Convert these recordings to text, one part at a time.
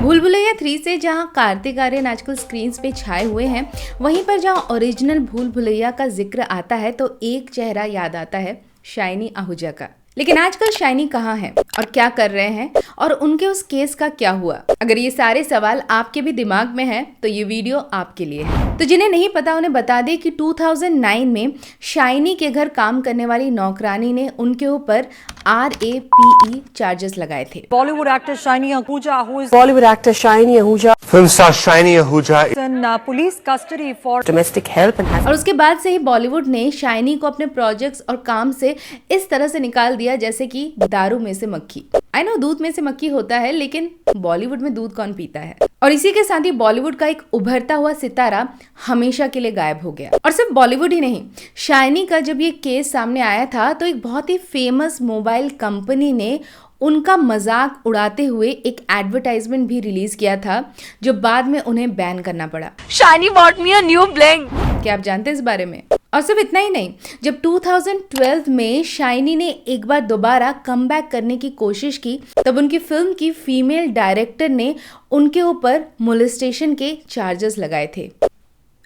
भूल भुलैया 3 से जहां कार्तिक आर्यन आजकल स्क्रीन्स पे छाए हुए हैं, वहीं पर जहां ओरिजिनल भूल भुलैया का जिक्र आता है तो एक चेहरा याद आता है शाइनी आहूजा का। लेकिन आजकल शाइनी कहाँ हैं और क्या कर रहे हैं और उनके उस केस का क्या हुआ? अगर ये सारे सवाल आपके भी दिमाग में हैं तो ये वीडियो आपके लिए है। तो जिन्हें नहीं पता उन्हें बता दें कि 2009 में शाइनी के घर काम करने वाली नौकरानी ने उनके ऊपर RAPE चार्जेस लगाए थे। Bollywood actor Shaini Ahuja, who is Bollywood actor Shaini Ahuja, film star Shaini Ahuja in police custody for domestic help and has और उसके बाद से ही बॉलीवुड ने शाइनी को अपने प्रोजेक्ट्स और काम से इस तरह से निकाल दिया जैसे कि दारू में से मक्खी। आई नो दूध में से मक्खी होता है, लेकिन बॉलीवुड में दूध कौन पीता है? और इसी के साथ ही बॉलीवुड का एक उभरता हुआ सितारा हमेशा के लिए गायब हो गया। और सिर्फ बॉलीवुड ही नहीं, शाइनी का जब ये केस सामने आया था तो एक बहुत ही फेमस मोबाइल कंपनी ने उनका मजाक उड़ाते हुए एक एडवर्टाइजमेंट भी रिलीज किया था, जो बाद में उन्हें बैन करना पड़ा। Shaini bought me a new bling. क्या आप जानते हैं इस बारे में? और सिर्फ इतना ही नहीं, जब 2012 में शाइनी ने एक बार दोबारा कमबैक करने की कोशिश की, तब उनकी फिल्म की फीमेल डायरेक्टर ने उनके ऊपर मोलेस्टेशन के चार्जेस लगाए थे।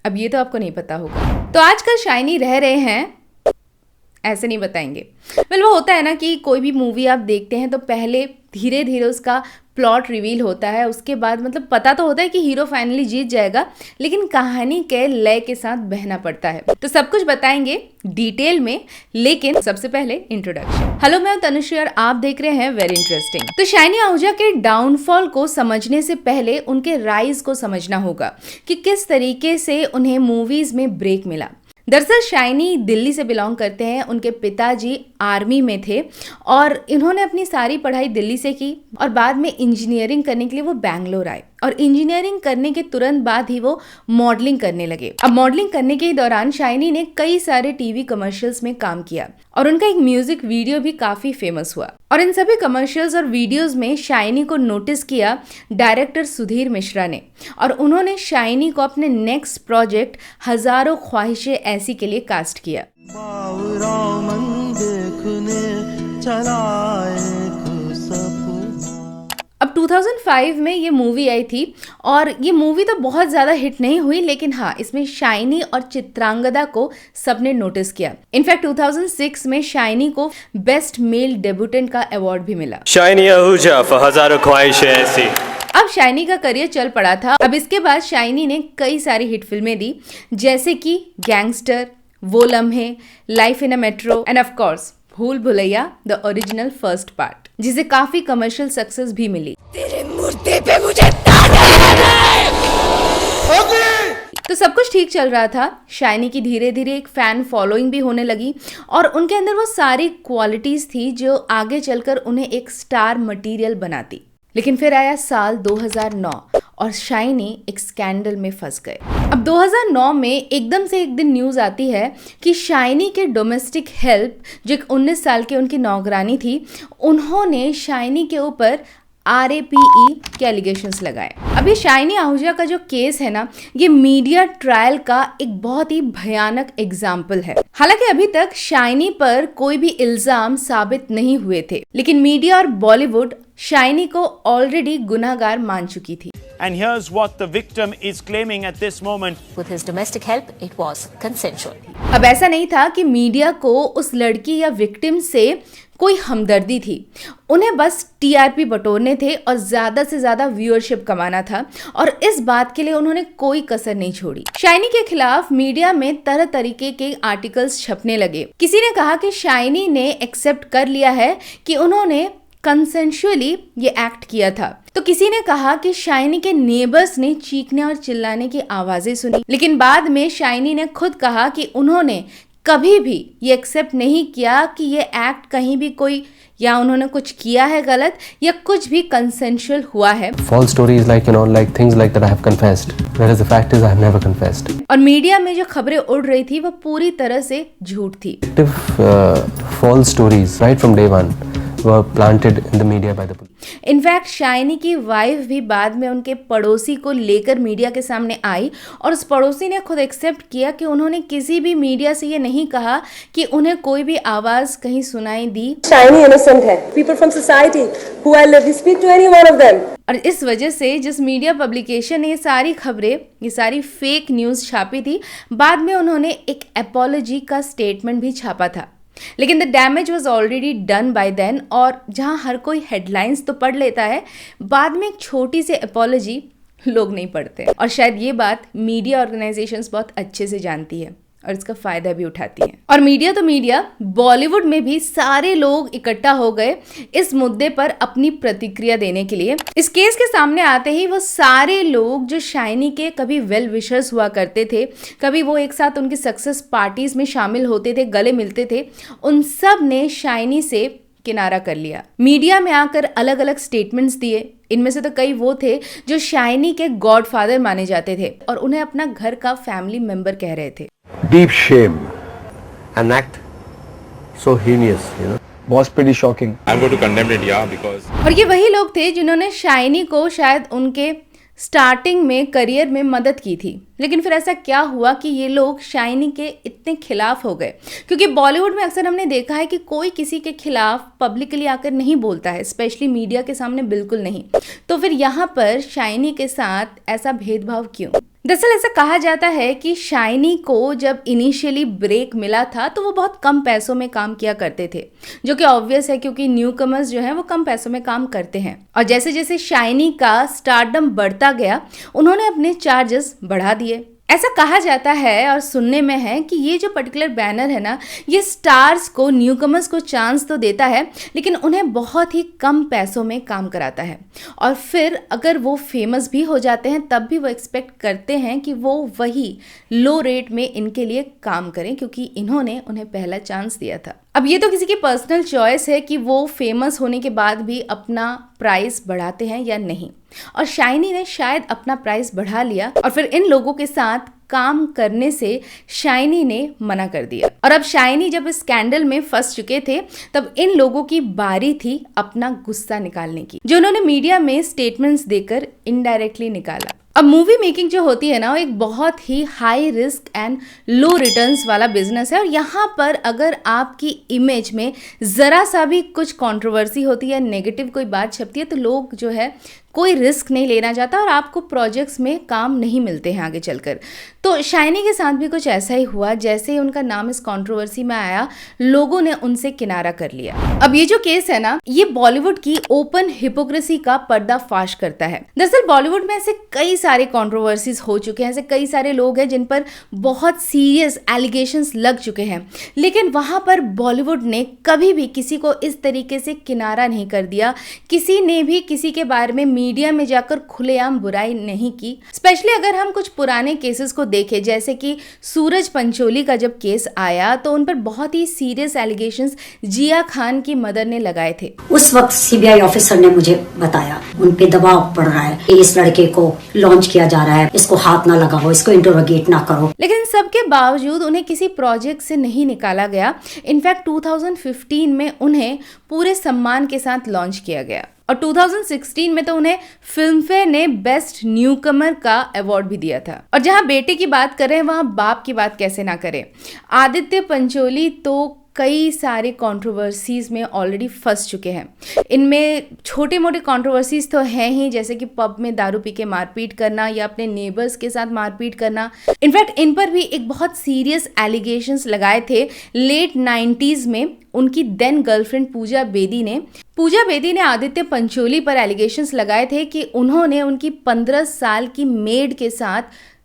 अब ये तो आपको नहीं पता होगा। तो आजकल शाइनी रह रहे हैं ऐसे नहीं बताएंगे। वेल, वो होता है ना कि कोई भी मूवी आप देखते हैं तो पहले धीरे धीरे उसका प्लॉट रिवील होता है, उसके बाद मतलब पता तो होता है कि हीरो फाइनली जीत जाएगा, लेकिन कहानी के लय के साथ बहना पड़ता है। तो सब कुछ बताएंगे डिटेल में, लेकिन सबसे पहले इंट्रोडक्शन। हेलो, मैं हूं तनुश्री और आप देख रहे हैं वेरी इंटरेस्टिंग। तो शाइनी आहूजा के डाउनफॉल को समझने से पहले उनके राइज को समझना होगा कि किस तरीके से उन्हें मूवीज में ब्रेक मिला। दरअसल शाइनी दिल्ली से बिलोंग करते हैं। उनके पिताजी आर्मी में थे और इन्होंने अपनी सारी पढ़ाई दिल्ली से की और बाद में इंजीनियरिंग करने के लिए वो बैंगलोर आए और इंजीनियरिंग करने के तुरंत बाद ही वो मॉडलिंग करने लगे। अब मॉडलिंग करने के दौरान शाइनी ने कई सारे टीवी कमर्शियल्स में काम किया और उनका एक म्यूजिक वीडियो भी काफी फेमस हुआ। और इन सभी कमर्शियल्स और वीडियोस में शाइनी को नोटिस किया डायरेक्टर सुधीर मिश्रा ने और उन्होंने शाइनी को अपने नेक्स्ट प्रोजेक्ट हजारों ख्वाहिशें ऐसी के लिए कास्ट किया। अब 2005 में ये मूवी आई थी और ये मूवी तो बहुत ज़्यादा हिट नहीं हुई, लेकिन हाँ, इसमें शाइनी और चित्रांगदा को सबने नोटिस किया। इनफैक्ट 2006 में शाइनी को बेस्ट मेल डेब्यूटेंट का अवार्ड भी मिला। Shaini Ahuja for हजारों ख्वाहिशें ऐसी। अब शाइनी का करियर चल पड़ा था। अब इसके बाद शाइनी ने कई सारी हिट फिल्में दी, जैसे कि gangster, Woh Lamhe, life in a metro and of course Bhool Bhulaiyaa the original first part, जिसे काफी कमर्शियल सक्सेस भी मिली। तेरे मुर्दे पे मुझे तो सब कुछ ठीक चल रहा था। शाइनी की धीरे धीरे एक फैन फॉलोइंग भी होने लगी और उनके अंदर वो सारी क्वालिटीज थी जो आगे चलकर उन्हें एक स्टार मटेरियल बनाती। लेकिन फिर आया साल 2009 और शाइनी एक स्कैंडल में फंस गए। अब 2009 में एकदम से एक दिन न्यूज आती है कि शाइनी के डोमेस्टिक हेल्प, जो एक 19 साल की उनकी नौकरानी थी, उन्होंने शाइनी के ऊपर RAPE के एलिगेशंस लगाए। अब ये शाइनी आहूजा का जो केस है ना, ये मीडिया ट्रायल का एक बहुत ही भयानक एग्जाम्पल है। हालांकि अभी तक शाइनी पर कोई भी इल्जाम साबित नहीं हुए थे, लेकिन मीडिया और बॉलीवुड शाइनी को ऑलरेडी गुनाहगार मान चुकी थी। And here's what the victim is claiming at this moment. With his domestic help, it was consensual. अब ऐसा नहीं था कि मीडिया को उस लड़की या विक्टिम से कोई हमदर्दी थी, उन्हें बस TRP बटोरने थे और ज्यादा से ज्यादा व्यूअरशिप कमाना था और इस बात के लिए उन्होंने कोई कसर नहीं छोड़ी। शाइनी के खिलाफ मीडिया में तरह तरीके के आर्टिकल्स छपने लगे। किसी ने कहा कि शाइनी ने एक्सेप्ट कर लिया है कि उन्होंने कंसेंशुअली ये एक्ट किया था, तो किसी ने कहा कि शाइनी के नेबर्स ने चीखने और चिल्लाने की आवाजें सुनी। लेकिन बाद में शाइनी ने खुद कहा कि उन्होंने कभी भी ये एक्सेप्ट नहीं किया कि ये एक्ट कहीं भी कोई या उन्होंने कुछ किया है गलत या कुछ भी कंसेंशुअल हुआ है। False stories like things like that I have confessed, whereas the fact is I have never confessed. और मीडिया में जो खबरें उड़ रही थी वो पूरी तरह से झूठ थी। False stories right from day one were planted in the media by the police. In fact shiny की वाइफ भी बाद में उनके पड़ोसी को लेकर मीडिया के सामने आई और उस पड़ोसी ने खुद एक्सेप्ट किया कि उन्होंने किसी भी मीडिया से ये नहीं कहा कि उन्हें कोई भी आवाज कहीं सुनाई दी। Shiny innocent है। People from society who I live, we speak to any one of them. और इस वजह से जिस मीडिया पब्लिकेशन ने ये सारी खबरें, ये सारी फेक न्यूज़ छापी थी, बाद में उन्होंने एक एपोलॉजी का स्टेटमेंट भी छापा था। लेकिन the damage was already done by then, और जहां हर कोई हेडलाइंस तो पढ़ लेता है, बाद में एक छोटी सी एपोलॉजी लोग नहीं पढ़ते। और शायद ये बात मीडिया ऑर्गेनाइजेशंस बहुत अच्छे से जानती है और इसका फायदा भी उठाती है। और मीडिया तो मीडिया, बॉलीवुड में भी सारे लोग इकट्ठा हो गए इस मुद्दे पर अपनी प्रतिक्रिया देने के लिए। इस केस के सामने आते ही वो सारे लोग जो शाइनी के कभी वेल विशर्स हुआ करते थे, कभी वो एक साथ उनकी सक्सेस पार्टीज में शामिल होते थे, गले मिलते थे, उन सब ने शाइनी से किनारा कर लिया। मीडिया में आकर अलग अलग स्टेटमेंट्स दिए। इनमें से तो कई वो थे जो शाइनी के गॉडफादर माने जाते थे और उन्हें अपना घर का फैमिली मेंबर कह रहे थे। Deep shame, an act so heinous, was pretty shocking. I'm going to condemn it, yeah, because. और ये वही लोग थे जिन्होंने शाइनी को शायद उनके स्टार्टिंग में करियर में मदद की थी। लेकिन फिर ऐसा क्या हुआ कि ये लोग शाइनी के इतने खिलाफ हो गए? क्योंकि बॉलीवुड में अक्सर हमने देखा है कि कोई किसी के खिलाफ पब्लिकली आकर नहीं बोलता है, स्पेशली मीडिया के सामने बिल्कुल नहीं। तो फिर यहाँ पर शाइनी के साथ ऐसा भेदभाव क्यों? दरअसल ऐसा कहा जाता है कि शाइनी को जब इनिशियली ब्रेक मिला था तो वो बहुत कम पैसों में काम किया करते थे, जो कि ऑब्वियस है क्योंकि न्यू कमर्स जो हैं वो कम पैसों में काम करते हैं। और जैसे जैसे शाइनी का स्टारडम बढ़ता गया, उन्होंने अपने चार्जेस बढ़ा दिए। ऐसा कहा जाता है और सुनने में है कि ये जो पर्टिकुलर बैनर है ना, ये स्टार्स को, न्यूकमर्स को चांस तो देता है, लेकिन उन्हें बहुत ही कम पैसों में काम कराता है। और फिर अगर वो फेमस भी हो जाते हैं तब भी वो एक्सपेक्ट करते हैं कि वो वही लो रेट में इनके लिए काम करें, क्योंकि इन्होंने उन्हें पहला चांस दिया था। अब ये तो किसी की पर्सनल चॉइस है कि वो फेमस होने के बाद भी अपना प्राइस बढ़ाते हैं या नहीं। और शाइनी ने शायद अपना प्राइस बढ़ा लिया और फिर इन लोगों के साथ काम करने से शाइनी ने मना कर दिया। और अब शाइनी जब इस स्कैंडल में फंस चुके थे, तब इन लोगों की बारी थी अपना गुस्सा निकालने की, जो उन्होंने मीडिया में स्टेटमेंट्स देकर इनडायरेक्टली निकाला। अब मूवी मेकिंग जो होती है ना, वो एक बहुत ही high risk and low returns वाला बिजनेस है। और यहाँ पर अगर आपकी इमेज में जरा सा भी कुछ कंट्रोवर्सी होती है, नेगेटिव कोई बात छपती है, तो लोग जो है कोई रिस्क नहीं लेना चाहता और आपको प्रोजेक्ट्स में काम नहीं मिलते हैं आगे चलकर। तो शाइनी के साथ भी कुछ ऐसा ही हुआ। जैसे ही उनका नाम इस कंट्रोवर्सी में आया, लोगों ने उनसे किनारा कर लिया। अब ये जो केस है ना, ये बॉलीवुड की ओपन हिपोक्रेसी का पर्दाफाश करता है। दरअसल बॉलीवुड में ऐसे कई सारे कंट्रोवर्सीज हो चुके हैं, ऐसे कई सारे लोग हैं जिन पर बहुत सीरियस एलिगेशंस लग चुके हैं, लेकिन वहां पर बॉलीवुड ने कभी भी किसी को इस तरीके से किनारा नहीं कर दिया। किसी ने भी किसी के बारे में मीडिया में जाकर खुलेआम बुराई नहीं की। स्पेशली अगर हम कुछ पुराने केसेस को देखें, जैसे कि सूरज पंचोली का जब केस आया तो उन पर बहुत ही सीरियस एलिगेशंस जिया खान की मदर ने लगाए थे। उस वक्त सीबीआई ऑफिसर ने मुझे बताया उन पे दबाव पड़ रहा है कि इस लड़के को लॉन्च किया जा रहा है, इसको हाथ ना लगाओ, इसको इंटरोगेट ना करो। लेकिन सबके बावजूद उन्हें किसी प्रोजेक्ट से नहीं निकाला गया। इनफैक्ट 2015 में उन्हें पूरे सम्मान के साथ लॉन्च किया गया और 2016 में तो उन्हें फिल्म फेयर ने बेस्ट न्यूकमर का अवार्ड भी दिया था। और जहां बेटे की बात करें, वहां बाप की बात कैसे ना करें। आदित्य पंचोली तो कई सारे कंट्रोवर्सीज में ऑलरेडी फंस चुके हैं। इनमें छोटे मोटे कंट्रोवर्सीज तो हैं ही, जैसे कि पब में दारू पी के मारपीट करना या अपने नेबर्स के साथ मारपीट करना। इनफैक्ट इन पर भी एक बहुत सीरियस एलिगेशंस लगाए थे लेट 90s में उनकी देन गर्लफ्रेंड पूजा बेदी ने आदित्य पंचोली पर एलिगेशंस लगाए थे कि उन्होंने उनकी 15 साल की मेड के साथ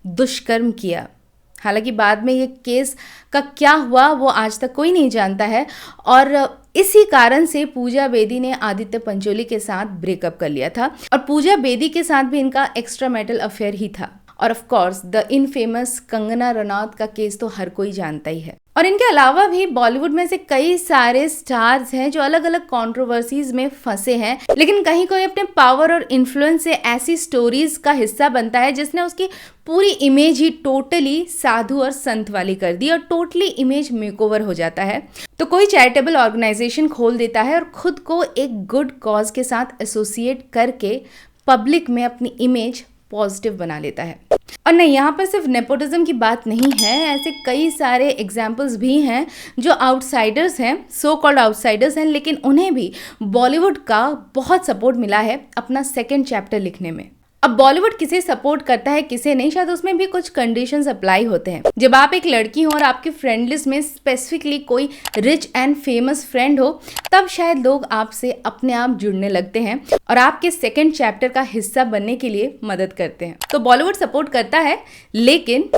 दुष्कर्म किया। हालांकि बाद में ये केस का क्या हुआ वो आज तक कोई नहीं जानता है और इसी कारण से पूजा बेदी ने आदित्य पंचोली के साथ ब्रेकअप कर लिया था और पूजा बेदी के साथ भी इनका एक्स्ट्रा मैरिटल अफेयर ही था। और of course the infamous Kangana Ranaut का केस तो हर कोई जानता ही है। और इनके अलावा भी बॉलीवुड में से कई सारे स्टार्स हैं जो अलग अलग कंट्रोवर्सीज में फंसे हैं, लेकिन कहीं कोई अपने पावर और इन्फ्लुएंस से ऐसी स्टोरीज का हिस्सा बनता है जिसने उसकी पूरी इमेज ही टोटली साधु और संत वाली कर दी और टोटली इमेज मेकओवर हो जाता है। तो कोई चैरिटेबल ऑर्गेनाइजेशन खोल देता है और खुद को एक गुड कॉज के साथ एसोसिएट करके पब्लिक में अपनी इमेज पॉजिटिव बना लेता है। और नहीं, यहाँ पर सिर्फ नेपोटिज्म की बात नहीं है, ऐसे कई सारे एग्जाम्पल्स भी हैं जो आउटसाइडर्स हैं, सो कॉल्ड आउटसाइडर्स हैं, लेकिन उन्हें भी बॉलीवुड का बहुत सपोर्ट मिला है अपना सेकंड चैप्टर लिखने में। अब बॉलीवुड किसे सपोर्ट करता है किसे नहीं, शायद उसमें भी कुछ कंडीशंस अप्लाई होते हैं। जब आप एक लड़की हो और आपके फ्रेंड लिस्ट में स्पेसिफिकली कोई रिच एंड फेमस फ्रेंड हो, तब शायद लोग आपसे अपने आप जुड़ने लगते हैं और आपके सेकंड चैप्टर का हिस्सा बनने के लिए मदद करते हैं। तो बॉलीवुड सपोर्ट करता है, लेकिन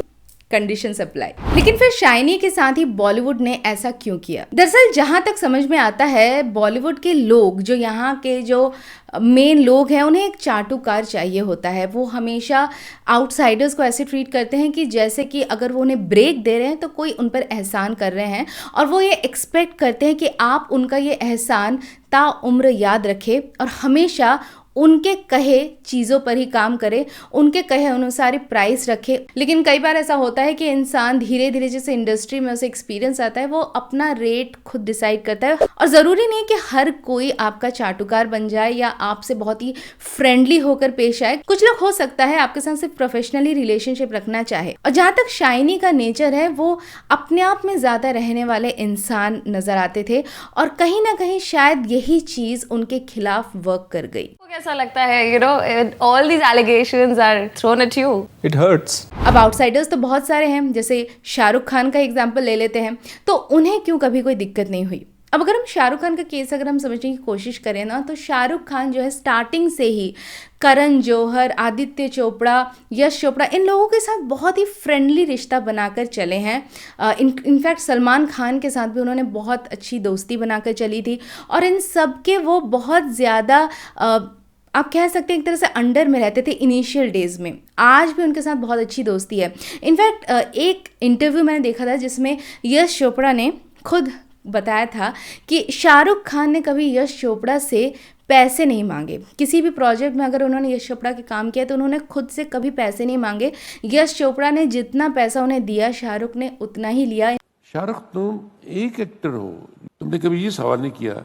कंडीशंस अप्लाई। लेकिन फिर शाइनी के साथ ही बॉलीवुड ने ऐसा क्यों किया? दरअसल जहां तक समझ में आता है, बॉलीवुड के लोग, जो यहाँ के जो मेन लोग हैं, उन्हें एक चाटुकार चाहिए होता है। वो हमेशा आउटसाइडर्स को ऐसे ट्रीट करते हैं कि जैसे कि अगर वो उन्हें ब्रेक दे रहे हैं तो कोई उन पर एहसान कर रहे हैं, और वो ये एक्सपेक्ट करते हैं कि आप उनका ये एहसान ताउम्र याद रखें और हमेशा उनके कहे चीज़ों पर ही काम करे, उनके कहे अनुसार ही प्राइस रखे। लेकिन कई बार ऐसा होता है कि इंसान धीरे धीरे जैसे इंडस्ट्री में उसे एक्सपीरियंस आता है, वो अपना रेट खुद डिसाइड करता है। और ज़रूरी नहीं कि हर कोई आपका चाटुकार बन जाए या आपसे बहुत ही फ्रेंडली होकर पेश आए। कुछ लोग हो सकता है आपके साथ सिर्फ प्रोफेशनली रिलेशनशिप रखना चाहे। और जहाँ तक शाइनी का नेचर है, वो अपने आप में ज़्यादा रहने वाले इंसान नजर आते थे और कहीं ना कहीं शायद यही चीज़ उनके खिलाफ वर्क कर गई। कैसा लगता है, you know, all these allegations are thrown at you. It hurts. अब आउटसाइडर्स तो बहुत सारे हैं, जैसे शाहरुख खान का एग्जांपल ले लेते हैं, तो उन्हें क्यों कभी कोई दिक्कत नहीं हुई? अब अगर हम शाहरुख खान का केस अगर हम समझने की कोशिश करें ना, तो शाहरुख खान जो है स्टार्टिंग से ही करण जौहर, आदित्य चोपड़ा, यश चोपड़ा, इन लोगों के साथ बहुत ही फ्रेंडली रिश्ता बनाकर चले हैं। इनफैक्ट सलमान खान के साथ भी उन्होंने बहुत अच्छी दोस्ती बनाकर चली थी और इन सब के वो बहुत ज़्यादा आप कह सकते हैं एक तरह से अंडर में रहते थे इनिशियल डेज में। आज भी उनके साथ बहुत अच्छी दोस्ती है। इनफैक्ट एक इंटरव्यू मैंने देखा था जिसमें यश चोपड़ा ने खुद बताया था कि शाहरुख खान ने कभी यश चोपड़ा से पैसे नहीं मांगे। किसी भी प्रोजेक्ट में अगर उन्होंने यश चोपड़ा के काम किया तो उन्होंने खुद से कभी पैसे नहीं मांगे। यश चोपड़ा ने जितना पैसा उन्हें दिया, शाहरुख ने उतना ही लिया। शाहरुख, तुम एक एक्टर हो, तुमने कभी ये सवाल नहीं किया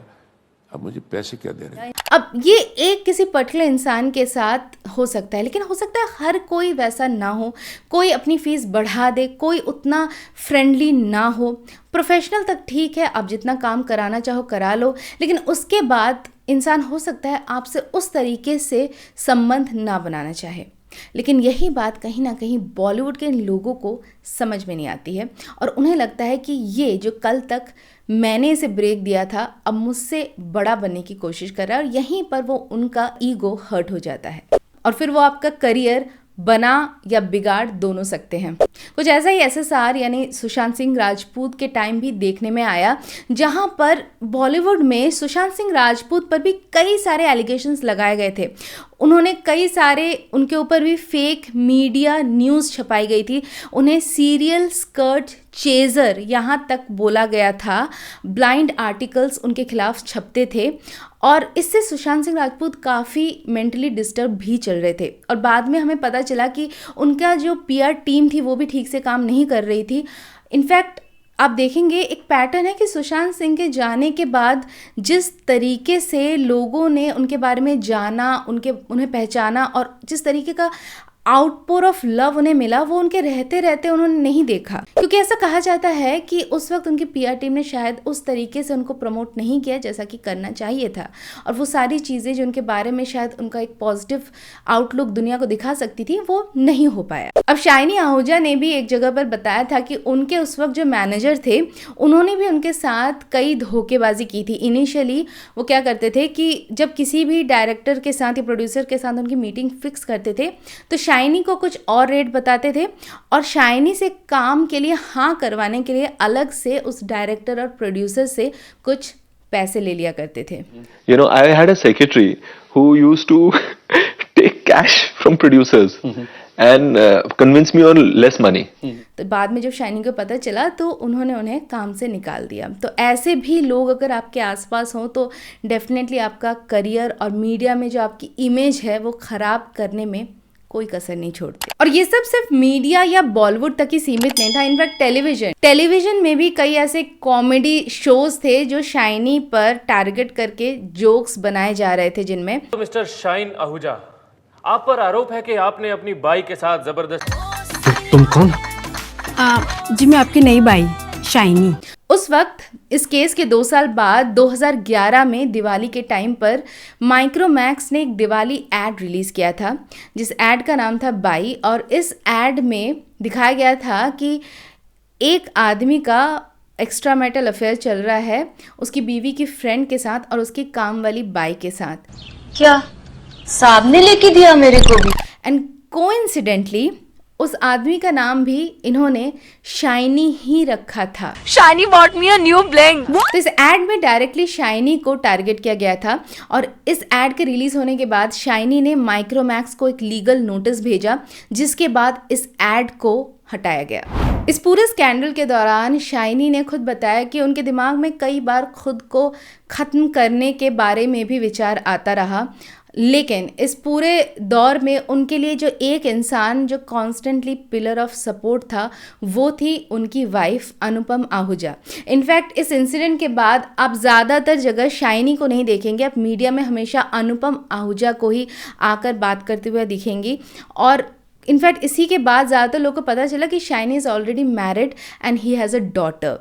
अब मुझे पैसे क्या दे रहे हैं? अब ये एक किसी पर्टिकुलर इंसान के साथ हो सकता है, लेकिन हो सकता है हर कोई वैसा ना हो। कोई अपनी फीस बढ़ा दे, कोई उतना फ्रेंडली ना हो। प्रोफेशनल तक ठीक है, आप जितना काम कराना चाहो करा लो, लेकिन उसके बाद इंसान हो सकता है आपसे उस तरीके से संबंध ना बनाना चाहे। लेकिन यही बात कहीं ना कहीं बॉलीवुड के लोगों को समझ में नहीं आती है और उन्हें लगता है कि ये जो कल तक मैंने इसे ब्रेक दिया था, अब मुझसे बड़ा बनने की कोशिश कर रहा है, और यहीं पर वो उनका ईगो हर्ट हो जाता है और फिर वो आपका करियर बना या बिगाड़ दोनों सकते हैं। कुछ ऐसा ही SSR यानी सुशांत सिंह राजपूत के टाइम भी देखने में आया, जहां पर बॉलीवुड में सुशांत सिंह राजपूत पर भी कई सारे एलिगेशंस लगाए गए थे। उन्होंने कई सारे, उनके ऊपर भी फेक मीडिया न्यूज़ छपाई गई थी। उन्हें सीरियल स्कर्ट चेजर यहाँ तक बोला गया था। ब्लाइंड आर्टिकल्स उनके खिलाफ छपते थे और इससे सुशांत सिंह राजपूत काफ़ी मेंटली डिस्टर्ब भी चल रहे थे। और बाद में हमें पता चला कि उनका जो PR टीम थी वो भी ठीक से काम नहीं कर रही थी। इनफैक्ट आप देखेंगे एक पैटर्न है कि सुशांत सिंह के जाने के बाद जिस तरीके से लोगों ने उनके बारे में जाना, उन्हें पहचाना और जिस तरीके का आउटपोर ऑफ लव उन्हें मिला, वो उनके रहते रहते उन्होंने नहीं देखा। क्योंकि ऐसा कहा जाता है कि उस वक्त उनकी PR टीम ने शायद उस तरीके से उनको प्रमोट नहीं किया जैसा कि करना चाहिए था, और वो सारी चीज़ें जो उनके बारे में शायद उनका एक पॉजिटिव आउटलुक दुनिया को दिखा सकती थी, वो नहीं हो पाया। अब शाइनी आहूजा ने भी एक जगह पर बताया था कि उनके उस वक्त जो मैनेजर थे, उन्होंने भी उनके साथ कई धोखेबाजी की थी। इनिशियली वो क्या करते थे कि जब किसी भी डायरेक्टर के साथ या प्रोड्यूसर के साथ उनकी मीटिंग फिक्स करते थे तो शाइनी को कुछ और रेट बताते थे और शाइनी से काम के लिए हाँ करवाने के लिए अलग से उस डायरेक्टर और प्रोड्यूसर से कुछ पैसे ले लिया करते थे। You know, I had a secretary who used to take cash from producers and convince me on less money. तो बाद में जब शाइनी को पता चला तो उन्होंने उन्हें काम से निकाल दिया। तो ऐसे भी लोग अगर आपके आसपास हों तो डेफिनेटली आपका करियर और मीडिया में जो आपकी इमेज है वो ख़राब करने में कोई कसर नहीं छोड़ते। और ये सब सिर्फ मीडिया या बॉलीवुड तक ही सीमित नहीं था, इनफैक्ट टेलीविजन में भी कई ऐसे कॉमेडी शोज थे जो शाइनी पर टारगेट करके जोक्स बनाए जा रहे थे, जिनमें तो मिस्टर शाइन आहूजा, आप पर आरोप है कि आपने अपनी बाई के साथ जबरदस्त। तुम कौन? जी मैं आपकी नई बाई शाइनी। उस वक्त इस केस के 2 साल बाद 2011 में दिवाली के टाइम पर माइक्रोमैक्स ने एक दिवाली एड रिलीज़ किया था, जिस एड का नाम था बाई। और इस एड में दिखाया गया था कि एक आदमी का एक्स्ट्रा मैरिटल अफेयर चल रहा है उसकी बीवी की फ्रेंड के साथ और उसकी काम वाली बाई के साथ। क्या साहब ने लेके दिया मेरे को भी? एंड कोइंसिडेंटली उस आदमी का नाम भी इन्होंने शाइनी ही रखा था। Shiny bought me a new bling. तो इस एड में डायरेक्टली शाइनी को टारगेट किया गया था और इस एड के रिलीज होने के बाद शाइनी ने माइक्रोमैक्स को एक लीगल नोटिस भेजा, जिसके बाद इस एड को हटाया गया। इस पूरे स्कैंडल के दौरान शाइनी ने खुद बताया कि उनके दिमाग में कई बार खुद को ख़त्म करने के बारे में भी विचार आता रहा, लेकिन इस पूरे दौर में उनके लिए जो एक इंसान जो कॉन्स्टेंटली पिलर ऑफ सपोर्ट था वो थी उनकी वाइफ अनुपम आहूजा। इनफैक्ट इस इंसिडेंट के बाद आप ज़्यादातर जगह शाइनी को नहीं देखेंगे, आप मीडिया में हमेशा अनुपम आहूजा को ही आकर बात करते हुए दिखेंगी। और इनफैक्ट इसी के बाद ज़्यादातर लोगों को पता चला कि shiny is already married and he has a daughter.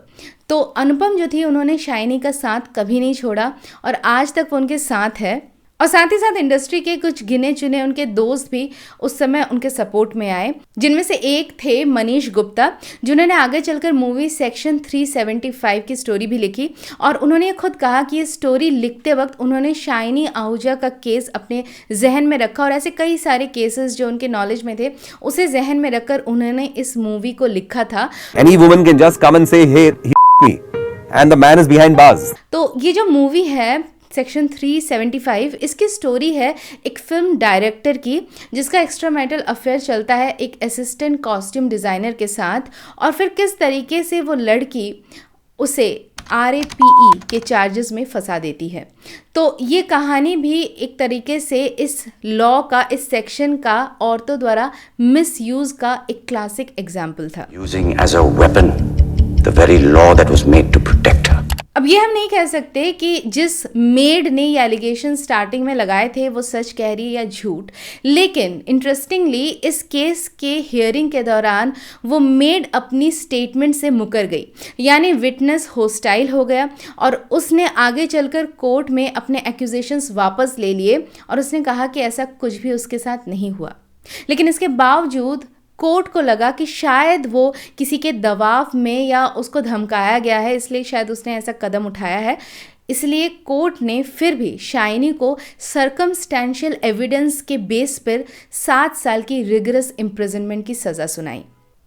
तो अनुपम जो थी उन्होंने शाइनी का साथ कभी नहीं छोड़ा और आज तक वो उनके साथ है। और साथ ही साथ इंडस्ट्री के कुछ गिने चुने उनके दोस्त भी उस समय उनके सपोर्ट में आए, जिनमें से एक थे मनीष गुप्ता, जिन्होंने आगे चलकर मूवी सेक्शन 375 की स्टोरी भी लिखी। और उन्होंने खुद कहा कि ये स्टोरी लिखते वक्त उन्होंने शाइनी आहूजा का केस अपने जहन में रखा और ऐसे कई सारे केसेस जो उनके नॉलेज में थे उसे जहन में रखकर उन्होंने इस मूवी को लिखा था। Any woman can just come and say, hey, he me, and the man is behind bars. तो ये जो मूवी है सेक्शन 375, इसकी स्टोरी है एक फिल्म डायरेक्टर की जिसका एक्स्ट्रा मैरिटल अफेयर चलता है एक असिस्टेंट कॉस्ट्यूम डिज़ाइनर के साथ, और फिर किस तरीके से वो लड़की उसे RAPE के चार्जेस में फंसा देती है। तो ये कहानी भी एक तरीके से इस लॉ का, इस सेक्शन का औरतों द्वारा मिसयूज़ का एक क्लासिक एग्जाम्पल था। Using as a weapon the very law that was made to protect her. अब ये हम नहीं कह सकते कि जिस मेड ने ये एलिगेशन स्टार्टिंग में लगाए थे वो सच कह रही है या झूठ, लेकिन इंटरेस्टिंगली इस केस के हियरिंग के दौरान वो मेड अपनी स्टेटमेंट से मुकर गई, यानी विटनेस होस्टाइल हो गया और उसने आगे चलकर कोर्ट में अपने एक्यूजेशंस वापस ले लिए और उसने कहा कि ऐसा कुछ भी उसके साथ नहीं हुआ। लेकिन इसके बावजूद कोर्ट को लगा कि शायद वो किसी के दबाव में या उसको धमकाया गया है, इसलिए शायद उसने ऐसा कदम उठाया है। इसलिए कोर्ट ने फिर भी शाइनी को सर्कमस्टेंशियल एविडेंस के बेस पर 7 साल की रिगरस इम्प्रिजनमेंट की सज़ा सुनाई।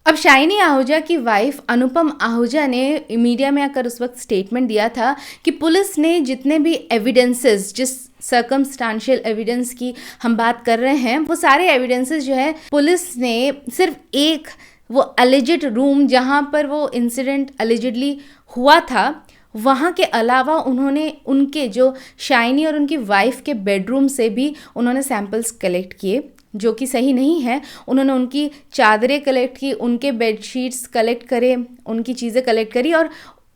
अब शाइनी आहूजा की वाइफ अनुपम आहूजा ने मीडिया में आकर उस वक्त स्टेटमेंट दिया था कि पुलिस ने जितने भी एविडेंसेस, जिस सर्कमस्टेंशियल एविडेंस की हम बात कर रहे हैं, वो सारे एविडेंसेस जो है पुलिस ने सिर्फ एक वो अलिजिड रूम जहाँ पर वो इंसिडेंट अलिजिडली हुआ था वहाँ के अलावा उन्होंने उनके जो शाइनी और उनकी वाइफ के बेडरूम से भी उन्होंने सैंपल्स कलेक्ट किए, जो कि सही नहीं है। उन्होंने उनकी चादरें कलेक्ट की, उनके बेडशीट्स कलेक्ट करे, उनकी चीज़ें कलेक्ट करी और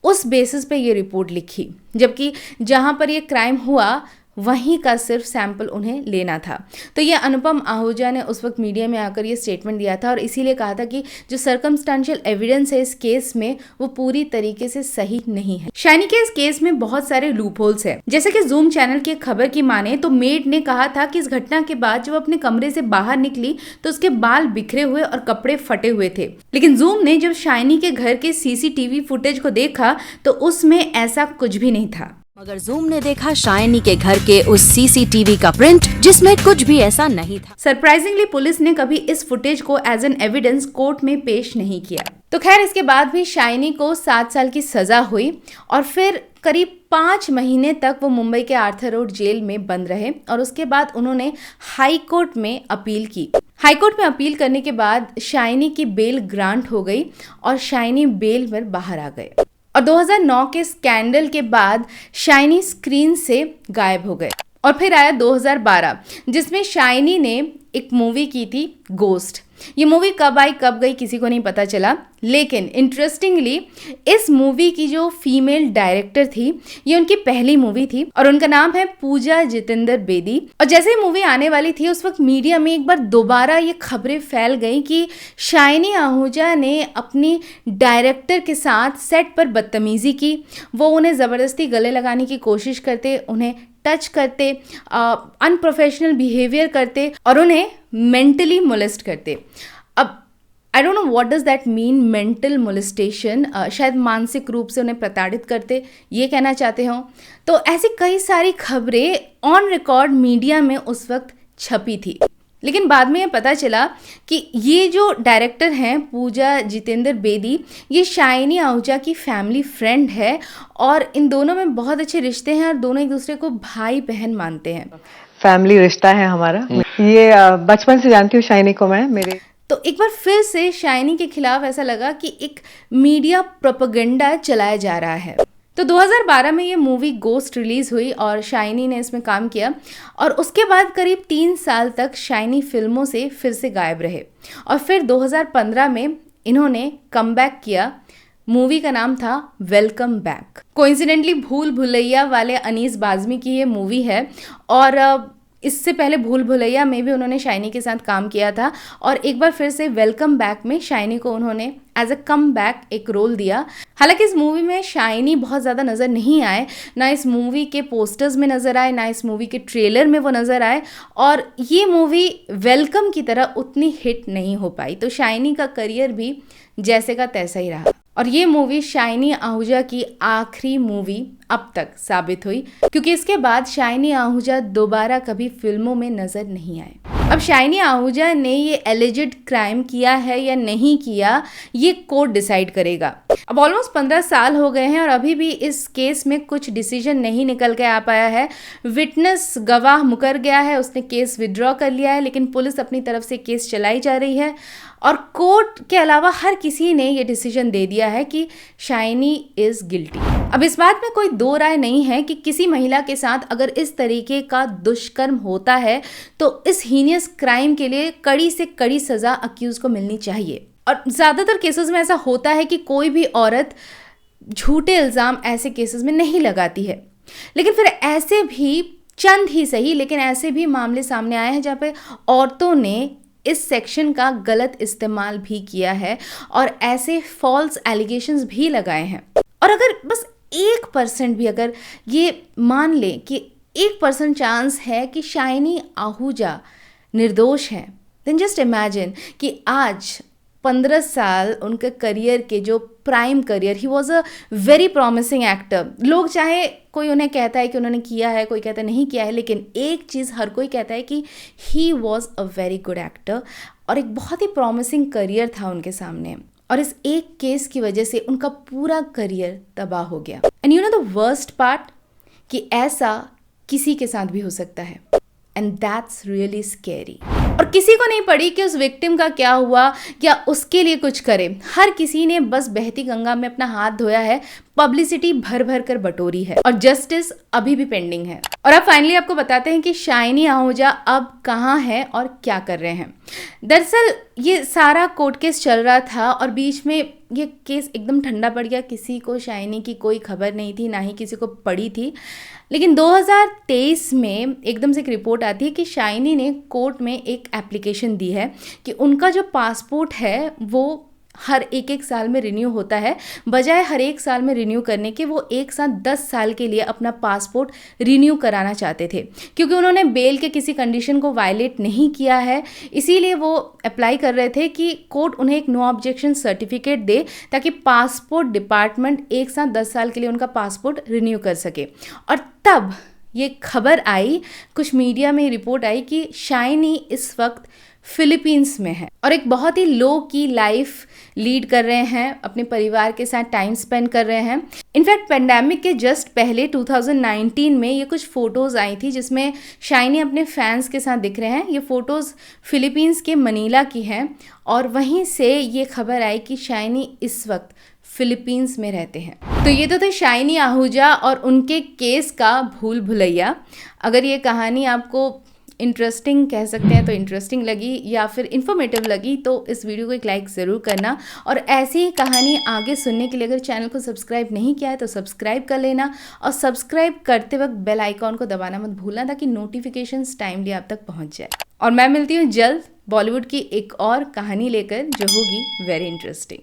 उस बेसिस पे ये रिपोर्ट लिखी, जबकि जहाँ पर ये क्राइम हुआ वहीं का सिर्फ सैंपल उन्हें लेना था। तो ये अनुपम आहूजा ने उस वक्त मीडिया में आकर ये स्टेटमेंट दिया था और इसीलिए कहा था कि जो सर्कमस्टेंशियल एविडेंस है इस केस में वो पूरी तरीके से सही नहीं है। शाइनी के इस केस में बहुत सारे लूप होल्स है। जैसे कि जूम चैनल की खबर की माने तो मेड ने कहा था कि इस घटना के बाद जब अपने कमरे से बाहर निकली तो उसके बाल बिखरे हुए और कपड़े फटे हुए थे, लेकिन जूम ने जब शाइनी के घर के CCTV फुटेज को देखा तो उसमें ऐसा कुछ भी नहीं था। मगर जूम ने देखा शाइनी के घर के उस CCTV का प्रिंट जिसमें कुछ भी ऐसा नहीं था। सरप्राइजिंगली पुलिस ने कभी इस फुटेज को एज एन एविडेंस कोर्ट में पेश नहीं किया। तो खैर इसके बाद भी शाइनी को 7 साल की सजा हुई और फिर करीब 5 महीने तक वो मुंबई के आर्थर रोड जेल में बंद रहे और उसके बाद उन्होंने हाई कोर्ट में अपील की। हाईकोर्ट में अपील करने के बाद शाइनी की बेल ग्रांट हो गई और शाइनी बेल पर बाहर आ गए। और 2009 के स्कैंडल के बाद शाइनी स्क्रीन से गायब हो गए। और फिर आया 2012 जिसमें शाइनी ने एक मूवी की थी गोस्ट। ये मूवी कब आई कब गई किसी को नहीं पता चला, लेकिन इंटरेस्टिंगली इस मूवी की जो फीमेल डायरेक्टर थी ये उनकी पहली मूवी थी और उनका नाम है पूजा जितेंद्र बेदी। और जैसे ही मूवी आने वाली थी उस वक्त मीडिया में एक बार दोबारा ये खबरें फैल गई कि शाइनी आहूजा ने अपनी डायरेक्टर के साथ सेट पर बदतमीजी की। वो उन्हें ज़बरदस्ती गले लगाने की कोशिश करते, उन्हें टच करते, अनप्रोफेशनल बिहेवियर करते और उन्हें मेंटली मोलेस्ट करते। अब I don't know what does that mean mental molestation, शायद मानसिक रूप से उन्हें प्रताड़ित करते ये कहना चाहते हो। तो ऐसी कई सारी खबरें ऑन रिकॉर्ड मीडिया में उस वक्त छपी थी, लेकिन बाद में ये पता चला कि ये जो डायरेक्टर हैं पूजा जितेंद्र बेदी ये शाइनी आहूजा की फैमिली फ्रेंड है और इन दोनों में बहुत अच्छे रिश्ते हैं और दोनों एक दूसरे को भाई बहन मानते हैं। फैमिली रिश्ता है हमारा। ये बचपन से जानती हूँ शाइनी को मैं। मेरे तो एक बार फिर से शाइनी के खिलाफ ऐसा लगा कि एक मीडिया प्रोपेगेंडा चलाया जा रहा है। तो 2012 में ये मूवी गोस्ट रिलीज़ हुई और शाइनी ने इसमें काम किया और उसके बाद करीब 3 साल तक शाइनी फिल्मों से फिर से गायब रहे और फिर 2015 में इन्होंने कमबैक किया। मूवी का नाम था वेलकम बैक। कोइंसिडेंटली भूल भुलैया वाले अनीस बाज़मी की ये मूवी है और इससे पहले भूल भुलैया में भी उन्होंने शाइनी के साथ काम किया था और एक बार फिर से वेलकम बैक में शाइनी को उन्होंने एज अ कम बैक एक रोल दिया। हालांकि इस मूवी में शाइनी बहुत ज़्यादा नज़र नहीं आए, ना इस मूवी के पोस्टर्स में नज़र आए, ना इस मूवी के ट्रेलर में वो नज़र आए और ये मूवी वेलकम की तरह उतनी हिट नहीं हो पाई। तो शाइनी का करियर भी जैसे का तैसा ही रहा और ये मूवी शाइनी आहूजा की आखिरी मूवी अब तक साबित हुई क्योंकि इसके बाद शाइनी आहूजा दोबारा कभी फिल्मों में नजर नहीं आए। अब शाइनी आहूजा ने ये एलिजिड क्राइम किया है या नहीं किया ये कोर्ट डिसाइड करेगा। अब ऑलमोस्ट 15 साल हो गए हैं और अभी भी इस केस में कुछ डिसीजन नहीं निकल के आ पाया है। विटनेस गवाह मुकर गया है, उसने केस विड्रॉ कर लिया है, लेकिन पुलिस अपनी तरफ से केस चलाई जा रही है और कोर्ट के अलावा हर किसी ने ये डिसीजन दे दिया है कि शाइनी इज गिल्टी। अब इस बात में कोई दो राय नहीं है कि किसी महिला के साथ अगर इस तरीके का दुष्कर्म होता है तो इस हीनियस क्राइम के लिए कड़ी से कड़ी सजा अक्यूज को मिलनी चाहिए। और ज़्यादातर केसेस में ऐसा होता है कि कोई भी औरत झूठे इल्ज़ाम ऐसे केसेस में नहीं लगाती है, लेकिन फिर ऐसे भी चंद ही सही लेकिन ऐसे भी मामले सामने आए हैं जहाँ पे औरतों ने इस सेक्शन का गलत इस्तेमाल भी किया है और ऐसे फॉल्स एलिगेशंस भी लगाए हैं। और अगर बस 1% भी अगर ये मान लें कि 1% चांस है कि शाइनी आहूजा निर्दोष है, देन जस्ट इमेजिन कि आज 15 साल उनके करियर के जो prime career, he was a very promising actor. लोग चाहे कोई उन्हें कहता है कि उन्होंने किया है, कोई कहता है नहीं किया है, लेकिन एक चीज़ हर कोई कहता है कि he was a very good actor और एक बहुत ही प्रॉमिसिंग करियर था उनके सामने और इस एक केस की वजह से उनका पूरा करियर तबाह हो गया। And you know the worst part कि ऐसा किसी के साथ भी हो सकता है एंड दैट्स रियली स्कैरी। और किसी को नहीं पड़ी कि उस विक्टिम का क्या हुआ या उसके लिए कुछ करे। हर किसी ने बस बहती गंगा में अपना हाथ धोया है, पब्लिसिटी भर भर कर बटोरी है और जस्टिस अभी भी पेंडिंग है। और अब फाइनली आपको बताते हैं कि शाइनी आहूजा अब कहाँ है और क्या कर रहे हैं। दरअसल ये सारा कोर्ट केस चल रहा था और बीच में ये केस एकदम ठंडा पड़ गया। किसी को शाइनी की कोई खबर नहीं थी, ना ही किसी को पड़ी थी। लेकिन 2023 में एकदम से एक रिपोर्ट आती है कि शाइनी ने कोर्ट में एक एप्लीकेशन दी है कि उनका जो पासपोर्ट है वो हर एक साल में रिन्यू होता है, बजाय हर एक साल में रिन्यू करने के वो एक साथ 10 साल के लिए अपना पासपोर्ट रिन्यू कराना चाहते थे। क्योंकि उन्होंने बेल के किसी कंडीशन को वायलेट नहीं किया है, इसीलिए वो अप्लाई कर रहे थे कि कोर्ट उन्हें एक नो ऑब्जेक्शन सर्टिफिकेट दे ताकि पासपोर्ट डिपार्टमेंट एक साथ 10 साल के लिए उनका पासपोर्ट रिन्यू कर सके। और तब ये खबर आई, कुछ मीडिया में रिपोर्ट आई कि शाइनी इस वक्त फिलीपींस में हैं और एक बहुत ही लो की लाइफ लीड कर रहे हैं, अपने परिवार के साथ टाइम स्पेंड कर रहे हैं। इनफैक्ट पेंडेमिक के जस्ट पहले 2019 में ये कुछ फ़ोटोज़ आई थी जिसमें शाइनी अपने फैंस के साथ दिख रहे हैं। ये फ़ोटोज़ फिलीपींस के मनीला की हैं और वहीं से ये खबर आई कि शाइनी इस वक्त फिलीपींस में रहते हैं। तो ये तो थे शाइनी आहूजा और उनके केस का भूल भुलैया। अगर ये कहानी आपको इंटरेस्टिंग कह सकते हैं तो इंटरेस्टिंग लगी या फिर इन्फॉर्मेटिव लगी तो इस वीडियो को एक लाइक ज़रूर करना। और ऐसी ही कहानी आगे सुनने के लिए अगर चैनल को सब्सक्राइब नहीं किया है तो सब्सक्राइब कर लेना और सब्सक्राइब करते वक्त बेल आइकॉन को दबाना मत भूलना ताकि नोटिफिकेशंस टाइमली आप तक पहुंच जाए। और मैं मिलती हूँ जल्द बॉलीवुड की एक और कहानी लेकर जो होगी वेरी इंटरेस्टिंग।